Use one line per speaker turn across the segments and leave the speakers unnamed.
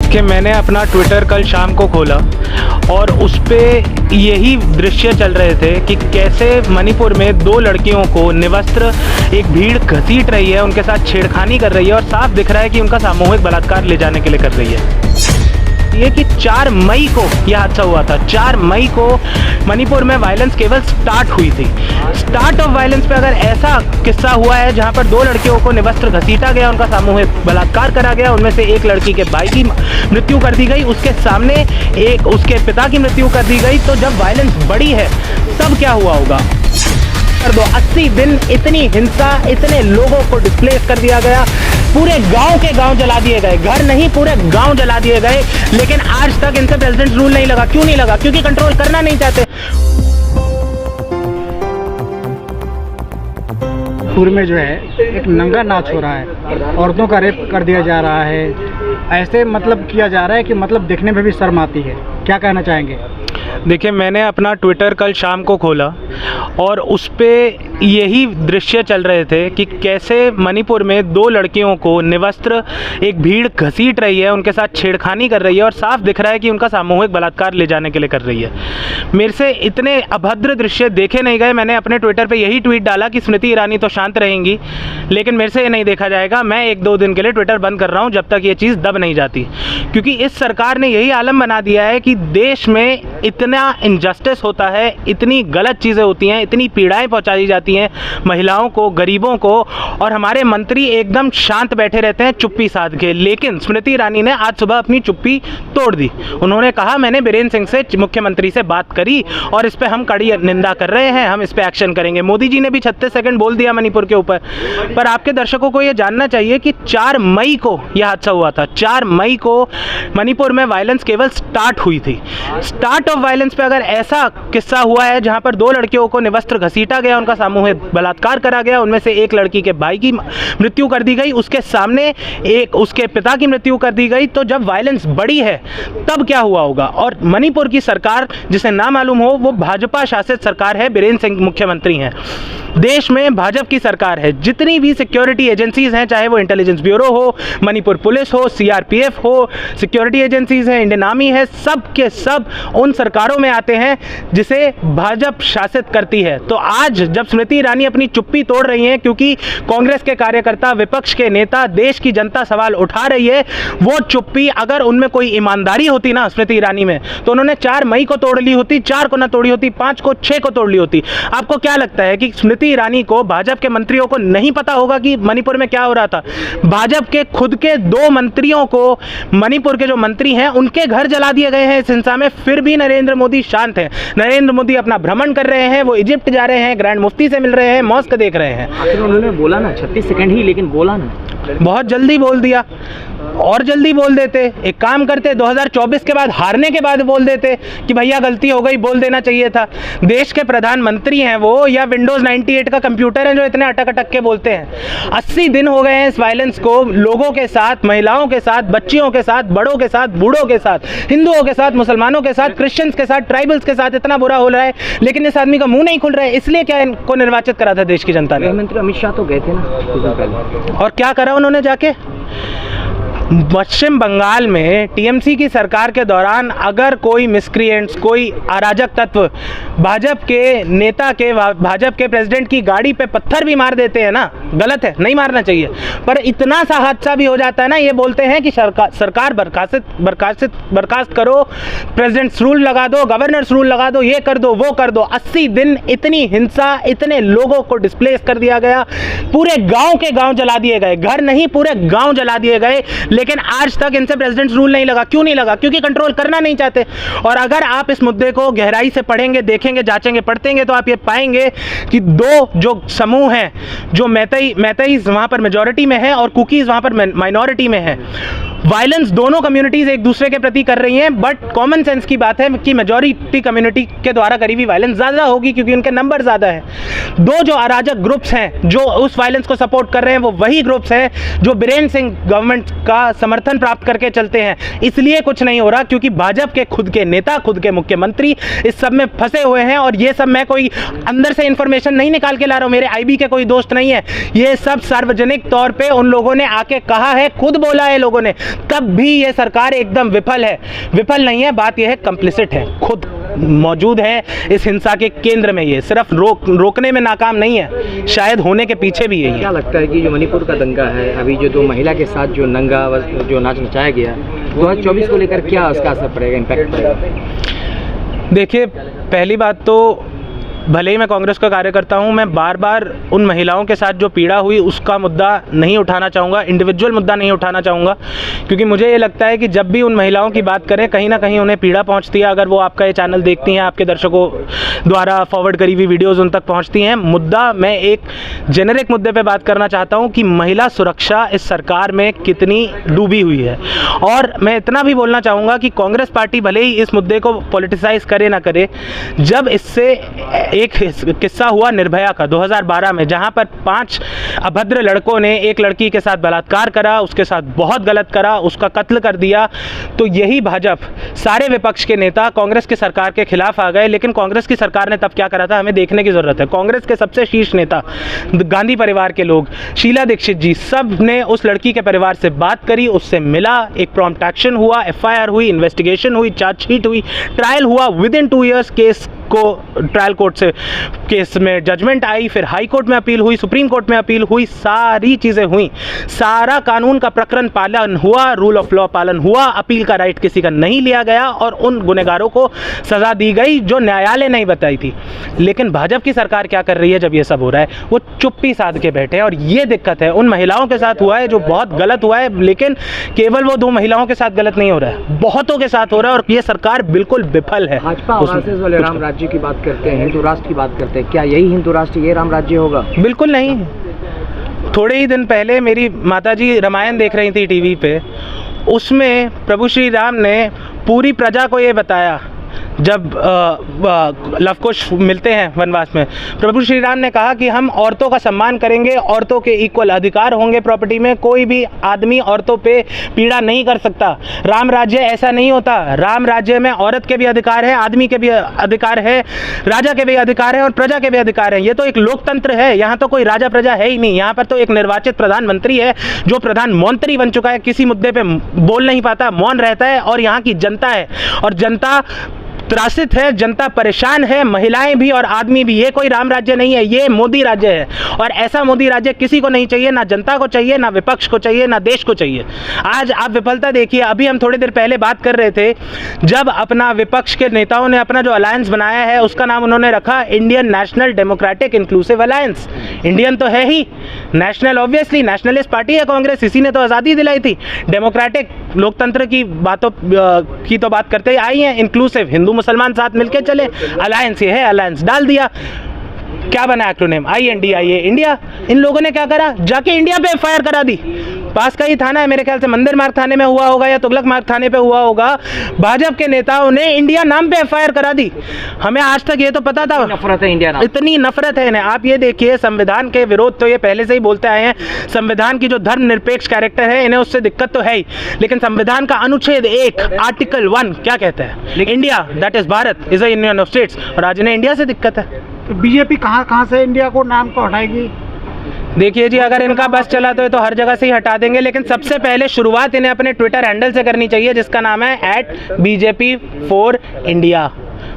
कि मैंने अपना ट्विटर कल शाम को खोला और उस पर यही दृश्य चल रहे थे कि कैसे मणिपुर में दो लड़कियों को निवस्त्र एक भीड़ घसीट रही है, उनके साथ छेड़खानी कर रही है और साफ दिख रहा है कि उनका सामूहिक बलात्कार ले जाने के लिए कर रही है। ये कि 4 मई को यह हादसा हुआ था। 4 मई को मणिपुर में वायलेंस केवल स्टार्ट हुई थी। स्टार्ट ऑफ वायलेंस पे अगर ऐसा किस्सा हुआ है जहां पर 2 लड़कियों को निवस्त्र घसीटा गया, उनका सामूहिक बलात्कार करा गया, उनमें से एक लड़की के भाई की मृत्यु कर दी गई, उसके सामने एक उसके पिता की मृत्यु कर दी गई, तो जब वायलेंस बढ़ी है तब क्या हुआ होगा। 80 दिन इतनी हिंसा, इतने लोगों को डिस्प्लेस कर दिया गया, पूरे गांव के गांव जला दिए गए, घर नहीं पूरे गांव जला दिए गए, लेकिन आज तक इनसे प्रेसिडेंट रूल नहीं लगा। क्यों नहीं लगा? क्योंकि कंट्रोल करना नहीं चाहते।
पूर्व में जो है एक नंगा नाच हो रहा है, औरतों का रेप कर दिया जा रहा है, ऐसे मतलब किया जा रहा है कि मतलब देखने में भी शर्म आती है। क्या कहना चाहेंगे?
देखिए, मैंने अपना ट्विटर कल शाम को खोला और उस पर यही दृश्य चल रहे थे कि कैसे मणिपुर में 2 लड़कियों को निवस्त्र एक भीड़ घसीट रही है, उनके साथ छेड़खानी कर रही है और साफ दिख रहा है कि उनका सामूहिक बलात्कार ले जाने के लिए कर रही है। मेरे से इतने अभद्र दृश्य देखे नहीं गए। मैंने अपने ट्विटर पे यही ट्वीट डाला कि स्मृति ईरानी तो शांत रहेंगी, लेकिन मेरे से ये नहीं देखा जाएगा। मैं 1-2 दिन के लिए ट्विटर बंद कर रहा हूँ जब तक ये चीज़ दब नहीं जाती, क्योंकि इस सरकार ने यही आलम बना दिया है कि देश में इतना इनजस्टिस होता है, इतनी गलत चीज़ें होती हैं, इतनी पीड़ाएं पहुंचाई जाती हैं महिलाओं को, गरीबों को, और हमारे मंत्री एकदम शांत बैठे रहते हैं चुप्पी साध के। लेकिन स्मृति ईरानी ने आज सुबह अपनी चुप्पी तोड़ दी। उन्होंने कहा, मैंने बीरेंद्र सिंह से, मुख्यमंत्री से बात करी और इस पर हम कड़ी निंदा कर रहे हैं, हम इस पर एक्शन करेंगे। मोदी जी ने भी 36 सेकंड बोल दिया मणिपुर के ऊपर। पर आपके दर्शकों को यह जानना चाहिए कि 4 मई को यह हादसा हुआ था। 4 मई को मणिपुर में वायलेंस केवल स्टार्ट हुई थी। स्टार्ट ऑफ वायलेंस पे अगर ऐसा किस्सा हुआ है जहां पर 2 लड़कियों को निवस्त्र घसीटा गया, उनका सामूहिक बलात्कार करा गया, उनमें से एक लड़की के भाई की मृत्यु कर दी गई, उसके सामने एक उसके पिता की मृत्यु कर दी गई, तो जब वायलेंस बढ़ी है तब क्या हुआ होगा। और मणिपुर की सरकार, जिसे ना मालूम हो, वो भाजपा शासित सरकार है, बीरेंद्र सिंह मुख्यमंत्री हैं। देश में भाजपा की सरकार है। जितनी भी सिक्योरिटी एजेंसीज हैं, चाहे वो इंटेलिजेंस ब्यूरो हो, मणिपुर पुलिस हो, सीआरपीएफ हो, सिक्योरिटी एजेंसीज हैं, इंडियन आर्मी है, सब के सब उन सरकारों में आते हैं जिसे भाजपा शासित करती है। तो आज जब स्मृति ईरानी अपनी चुप्पी तोड़ रही हैं, क्योंकि कांग्रेस के कार्यकर्ता, विपक्ष के नेता, देश की जनता सवाल उठा रही है, वो चुप्पी, अगर उनमें कोई ईमानदारी होती ना स्मृति ईरानी में, तो उन्होंने 4 मई को तोड़ ली होती, 4 को ना तोड़ी होती, 5 को, 6 को तोड़ ली होती। आपको क्या लगता है कि स्मृति ईरानी को, भाजपा के मंत्रियों को नहीं पता होगा कि मणिपुर में क्या हो रहा था? भाजपा के खुद के 2 मंत्रियों को, मणिपुर के जो मंत्री हैं, उनके घर जला दिए गए हैं इस हिंसा में, फिर भी नरेंद्र मोदी शांत हैं। नरेंद्र मोदी अपना भ्रमण कर रहे हैं, वो इजिप्ट जा रहे हैं, ग्रैंड मुफ्ती से मिल रहे हैं, मॉस्क देख रहे हैं।
आखिर उन्होंने बोला ना 36 सेकंड ही, लेकिन बोला ना,
बहुत जल्दी बोल दिया। और जल्दी बोल देते, एक काम करते, 2024 के बाद, हारने के बाद बोल देते कि भैया गलती हो गई, बोल देना चाहिए था। देश के प्रधानमंत्री हैं वो, या विंडोज 98 का कंप्यूटर है जो इतने अटक अटक के बोलते हैं। 80 दिन हो गए हैं इस वायलेंस को, लोगों के साथ, महिलाओं के साथ, बच्चियों के साथ, बड़ों के साथ, बूढ़ों के साथ, हिंदुओं के साथ, मुसलमानों के साथ, क्रिश्चियंस के साथ, ट्राइबल्स के साथ इतना बुरा हो रहा है, लेकिन इस आदमी का मुंह नहीं खुल रहा है। इसलिए क्या इनको निर्वाचित करा था देश की जनता ने?
गृहमंत्री अमित शाह तो गए थे ना कुछ दिन पहले,
और क्या करा उन्होंने जाके? पश्चिम बंगाल में टीएमसी की सरकार के दौरान अगर कोई मिसक्रिएंट्स, कोई अराजक तत्व भाजपा के नेता के, भाजपा के प्रेसिडेंट की गाड़ी पे पत्थर भी मार देते हैं ना, गलत है, नहीं मारना चाहिए, पर इतना सा हादसा भी हो जाता है ना, ये बोलते हैं कि सरकार बर्खास्त करो, प्रेसिडेंट्स रूल लगा दो, गवर्नर्स रूल लगा दो, ये कर दो, वो कर दो। 80 दिन इतनी हिंसा, इतने लोगों को डिस्प्लेस कर दिया गया, पूरे गांव के गांव जला दिए गए, घर नहीं पूरे गांव जला दिए गए, लेकिन आज तक इनसे प्रेसिडेंट रूल नहीं लगा। क्यों नहीं लगा? क्योंकि कंट्रोल करना नहीं चाहते। और अगर आप इस मुद्दे को गहराई से पढ़ेंगे, देखेंगे, जांचेंगे, पढ़तेंगे, तो आप ये पाएंगे कि 2 जो समूह हैं, जो मैतेईज वहां पर मेजॉरिटी में है और कुकीज वहां पर माइनॉरिटी में है, वायलेंस दोनों कम्युनिटीज एक दूसरे के प्रति कर रही हैं, बट कॉमन सेंस की बात है कि मेजॉरिटी कम्युनिटी के द्वारा करी हुई वायलेंस ज़्यादा होगी, क्योंकि उनके नंबर ज़्यादा है। 2 जो अराजक ग्रुप्स हैं जो उस वायलेंस को सपोर्ट कर रहे हैं, वो वही ग्रुप्स हैं जो बीरेंद्र सिंह गवर्नमेंट का समर्थन प्राप्त करके चलते हैं, इसलिए कुछ नहीं हो रहा, क्योंकि भाजपा के खुद के नेता, खुद के मुख्यमंत्री इस सब में फंसे हुए हैं। और ये सब मैं कोई अंदर से इंफॉर्मेशन नहीं निकाल के ला रहा हूँ, मेरे आईबी के कोई दोस्त नहीं है, ये सब सार्वजनिक तौर पे उन लोगों ने आके कहा है, खुद बोला है लोगों ने, तब भी ये सरकार एकदम विफल है। विफल नहीं है, बात यह है कंप्लिसिट है, खुद मौजूद है इस हिंसा के केंद्र में। ये सिर्फ रोकने में नाकाम नहीं है, शायद होने के पीछे भी यही है।
क्या लगता है कि जो मणिपुर का दंगा है, अभी जो 2 महिला के साथ जो नंगा जो नाच नचाया गया, 2024 को लेकर क्या उसका असर पड़ेगा, इम्पैक्ट पड़ेगा?
देखिए, पहली बात तो भले ही मैं कांग्रेस का कार्यकर्ता हूं, मैं बार बार उन महिलाओं के साथ जो पीड़ा हुई उसका मुद्दा नहीं उठाना चाहूँगा, इंडिविजुअल मुद्दा नहीं उठाना चाहूँगा, क्योंकि मुझे ये लगता है कि जब भी उन महिलाओं की बात करें, कहीं ना कहीं उन्हें पीड़ा पहुँचती है। अगर वो आपका ये चैनल देखती हैं, आपके दर्शकों द्वारा फॉरवर्ड करी हुई वीडियोज़ उन तक पहुँचती हैं। मुद्दा, मैं एक जेनरिक मुद्दे पर बात करना चाहता हूँ कि महिला सुरक्षा इस सरकार में कितनी डूबी हुई है। और मैं इतना भी बोलना चाहूँगा कि कांग्रेस पार्टी भले ही इस मुद्दे को पॉलिटिसाइज करे ना करे, जब इससे एक किस्सा हुआ निर्भया का 2012 में, जहां पर 5 अभद्र लड़कों ने एक लड़की के साथ बलात्कार करा, उसके साथ बहुत गलत करा, उसका कत्ल कर दिया, तो यही भाजपा, सारे विपक्ष के नेता कांग्रेस की सरकार के खिलाफ आ गए। लेकिन कांग्रेस की सरकार ने तब क्या करा था, हमें देखने की जरूरत है। कांग्रेस के सबसे शीर्ष नेता, गांधी परिवार के लोग, शीला दीक्षित जी, सब ने उस लड़की के परिवार से बात करी, उससे मिला, एक प्रॉम्प्ट एक्शन हुआ, FIR हुई, इन्वेस्टिगेशन हुई, चार्जशीट हुई, ट्रायल हुआ, विदिन 2 इयर्स केस को ट्रायल कोर्ट से केस में जजमेंट आई, फिर हाई कोर्ट में अपील हुई, सुप्रीम कोर्ट में अपील हुई, सारी चीज़ें हुई, सारा कानून का प्रकरण पालन हुआ, रूल ऑफ लॉ पालन हुआ, अपील का राइट किसी का नहीं लिया गया और उन गुनहगारों को सज़ा दी गई जो न्यायालय नहीं बताई थी। लेकिन भाजपा की सरकार क्या कर रही है जब ये सब हो रहा है, वो चुप्पी साध के बैठे हैं। और ये दिक्कत है, उन महिलाओं के साथ हुआ है जो बहुत गलत हुआ है, लेकिन केवल वो 2 महिलाओं के साथ गलत नहीं हो रहा है, बहुतों के साथ हो रहा है, और ये सरकार बिल्कुल विफल है।
भाजपा आरएसएस वाले राम राज्य की बात करते हैं, हिंदू राष्ट्र की बात करते हैं, क्या यही हिंदू राष्ट्र, ये राम राज्य होगा?
बिल्कुल नहीं। थोड़े ही दिन पहले मेरी माताजी रामायण देख रही थी टीवी पे, उसमें प्रभु श्री राम ने पूरी प्रजा को ये बताया, जब लव कुश मिलते हैं वनवास में, प्रभु श्री राम ने कहा कि हम औरतों का सम्मान करेंगे, औरतों के इक्वल अधिकार होंगे प्रॉपर्टी में, कोई भी आदमी औरतों पे पीड़ा नहीं कर सकता। राम राज्य ऐसा नहीं होता, राम राज्य में औरत के भी अधिकार है, आदमी के भी अधिकार है, राजा के भी अधिकार है और प्रजा के भी अधिकार है। ये तो एक लोकतंत्र है, यहाँ तो कोई राजा प्रजा है ही नहीं, यहाँ पर तो एक निर्वाचित प्रधानमंत्री है जो प्रधानमंत्री बन चुका है, किसी मुद्दे पे बोल नहीं पाता, मौन रहता है, और यहाँ की जनता है, और जनता त्रासित है, जनता परेशान है, महिलाएं भी और आदमी भी। ये कोई राम राज्य नहीं है, ये मोदी राज्य है, और ऐसा मोदी राज्य किसी को नहीं चाहिए, ना जनता को चाहिए, ना विपक्ष को चाहिए, ना देश को चाहिए। आज आप विफलता देखिए, अभी हम थोड़ी देर पहले बात कर रहे थे, जब अपना विपक्ष के नेताओं ने अपना जो अलायंस बनाया है उसका नाम उन्होंने रखा Indian national democratic inclusive alliance. Indian तो है ही, नेशनल ऑब्वियसली नेशनलिस्ट पार्टी है कांग्रेस, इसी ने तो आज़ादी दिलाई थी। डेमोक्रेटिक लोकतंत्र की बातों की तो बात करते ही आई हैं, इंक्लूसिव, हिंदू मुसलमान साथ मिलके चले, अलायंस ये है, अलायंस डाल दिया, क्या बना एक्रोनिम, INDIA, इंडिया। इन लोगों ने क्या करा, जाके इंडिया पे FIR करा दी। पास का ही थाना है मेरे ख्याल से, मंदिर मार्ग थाने में हुआ होगा या तुगलक मार्ग थाने पे हुआ होगा, भाजपा के नेताओं ने इंडिया नाम पे FIR करा दी। हमें आज तक ये तो पता था,
नफरत है इंडिया नाम,
इतनी नफरत है इन्हें। आप ये देखिए, संविधान के विरोध तो ये पहले से ही बोलते आए हैं, संविधान की जो धर्मनिरपेक्ष कैरेक्टर है इन्हें उससे दिक्कत तो है ही, लेकिन संविधान का अनुच्छेद 1 आर्टिकल 1 क्या कहता है, India that is Bharat is a union of states, और आज इन्हें इंडिया से दिक्कत है।
तो बीजेपी कहाँ से इंडिया को नाम को हटाएगी?
देखिए जी, अगर इनका बस चला तो हर जगह से ही हटा देंगे, लेकिन सबसे पहले शुरुआत इन्हें अपने ट्विटर हैंडल से करनी चाहिए, जिसका नाम है @BJP4India।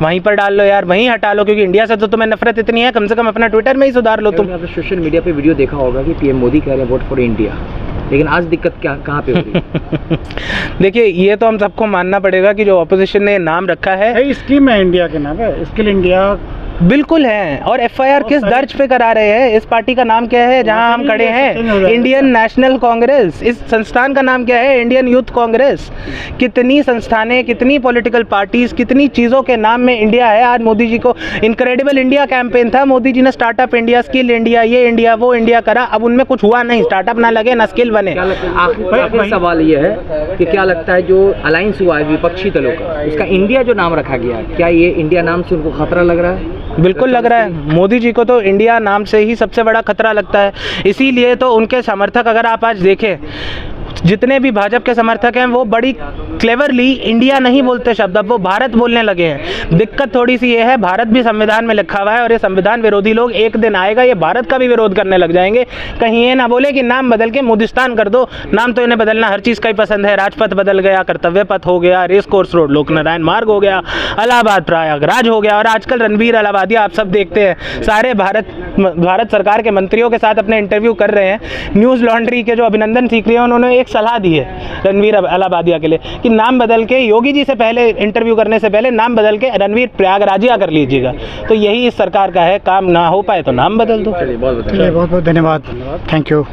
वहीं पर डाल लो यार, वहीं हटा लो, क्योंकि इंडिया से तो तुम्हें नफरत इतनी है, कम से कम अपना ट्विटर में ही सुधार लो तुम।
आपने सोशल मीडिया पे वीडियो देखा होगा कि PM मोदी कह रहे हैं वोट फॉर इंडिया, लेकिन आज दिक्कत क्या कहाँ पे हो रही है?
देखिए, ये तो हम सबको मानना पड़ेगा कि जो ऑपोजिशन ने नाम रखा है,
स्कीम है इंडिया के नाम है, स्किल इंडिया
बिल्कुल है। और FIR किस दर्ज पे करा रहे हैं? इस पार्टी का नाम क्या है जहां हम खड़े हैं? Indian national Congress. इस संस्थान का नाम क्या है? Indian youth Congress. कितनी संस्थानें, कितनी पॉलिटिकल पार्टीज, कितनी चीज़ों के नाम में इंडिया है। आज मोदी जी को इनक्रेडिबल इंडिया कैंपेन था, मोदी जी ने स्टार्टअप इंडिया, स्किल इंडिया, ये इंडिया वो इंडिया करा, अब उनमें कुछ हुआ नहीं, स्टार्टअप ना लगे ना स्किल बने।
आखिरी सवाल ये है कि क्या लगता है जो अलायंस हुआ है विपक्षी दलों का, उसका इंडिया जो नाम रखा गया है, क्या ये इंडिया नाम से उनको खतरा लग रहा है?
बिल्कुल लग रहा है। मोदी जी को तो इंडिया नाम से ही सबसे बड़ा खतरा लगता है, इसीलिए तो उनके समर्थक, अगर आप आज देखें, जितने भी भाजपा के समर्थक हैं वो बड़ी क्लेवरली इंडिया नहीं बोलते शब्द, अब वो भारत बोलने लगे हैं। दिक्कत थोड़ी सी ये है, भारत भी संविधान में लिखा हुआ है और ये संविधान विरोधी लोग एक दिन आएगा ये भारत का भी विरोध करने लग जाएंगे। कहीं ये ना बोले कि नाम बदल के मोदिस्तान कर दो, नाम तो इन्हें बदलना हर चीज़ का ही पसंद है। राजपथ बदल गया, कर्तव्य पथ हो गया, रेस कोर्स रोड लोकनारायण मार्ग हो गया, इलाहाबाद प्रयागराज हो गया, और आजकल रणवीर इलाहाबादिया आप सब देखते हैं सारे भारत सरकार के मंत्रियों के साथ अपने इंटरव्यू कर रहे हैं। न्यूज़ लॉन्ड्री के जो अभिनंदन सीकरी हैं उन्होंने एक सलाह दी है रणवीर इलाहाबादिया के लिए कि नाम बदल के, योगी जी से पहले इंटरव्यू करने से पहले नाम बदल के रणवीर प्रयागराजिया कर लीजिएगा। तो यही इस सरकार का है, काम ना हो पाए तो नाम बदल दो।
चलिए बहुत
बहुत बहुत धन्यवाद, थैंक यू।